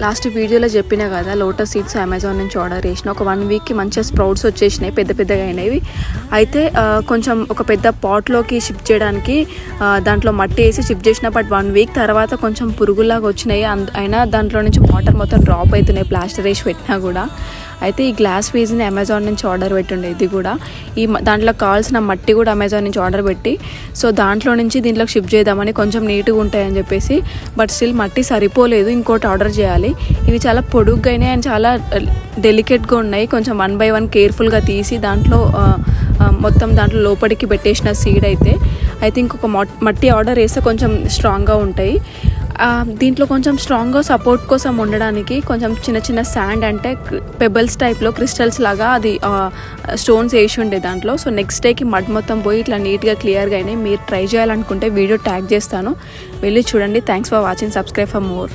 Last వీడియోలో చెప్పినా కదా, లోటస్ సీడ్స్ అమెజాన్ నుంచి ఆర్డర్ చేసిన. ఒక 1 వీక్కి మంచిగా స్ప్రౌట్స్ వచ్చేసినాయి, పెద్ద పెద్దగా అయినవి. అయితే కొంచెం ఒక పెద్ద పాట్లోకి షిఫ్ట్ చేయడానికి దాంట్లో మట్టి వేసి షిఫ్ట్ చేసిన. బట్ 1 వీక్ తర్వాత కొంచెం పురుగులాగా వచ్చినాయి. అయినా దాంట్లో నుంచి వాటర్ మొత్తం డ్రాప్ అవుతున్నాయి ప్లాస్టర్ వేసి పెట్టినా కూడా. అయితే ఈ గ్లాస్ వేజ్ని అమెజాన్ నుంచి ఆర్డర్ పెట్టుండే. ఇది కూడా దాంట్లో కావాల్సిన మట్టి కూడా అమెజాన్ నుంచి ఆర్డర్ పెట్టి, సో దాంట్లో నుంచి దీంట్లోకి షిఫ్ట్ చేద్దామని, కొంచెం నీట్గా ఉంటాయని చెప్పేసి. బట్ స్టిల్ మట్టి సరిపోలేదు, ఇంకోటి ఆర్డర్ చేయాలి. ఇవి చాలా పొడుగ్గా అయినాయి అండ్ చాలా డెలికేట్గా ఉన్నాయి. కొంచెం 1 by 1 కేర్ఫుల్గా తీసి దాంట్లో మొత్తం దాంట్లో లోపలికి పెట్టేసిన సీడ్ అయితే ఇంకొక మట్టి ఆర్డర్ చేస్తే కొంచెం స్ట్రాంగ్గా ఉంటాయి. దీంట్లో కొంచెం స్ట్రాంగ్గా సపోర్ట్ కోసం ఉండడానికి కొంచెం చిన్న చిన్న శాండ్, అంటే పెబల్స్ టైప్లో క్రిస్టల్స్ లాగా అది స్టోన్స్ వేసి ఉండే దాంట్లో. సో నెక్స్ట్ డేకి మడ్ మొత్తం పోయి ఇట్లా నీట్గా క్లియర్గా అయినాయి. మీరు ట్రై చేయాలనుకుంటే వీడియో ట్యాగ్ చేస్తాను, వెళ్ళి చూడండి. Thanks for watching. Subscribe for more.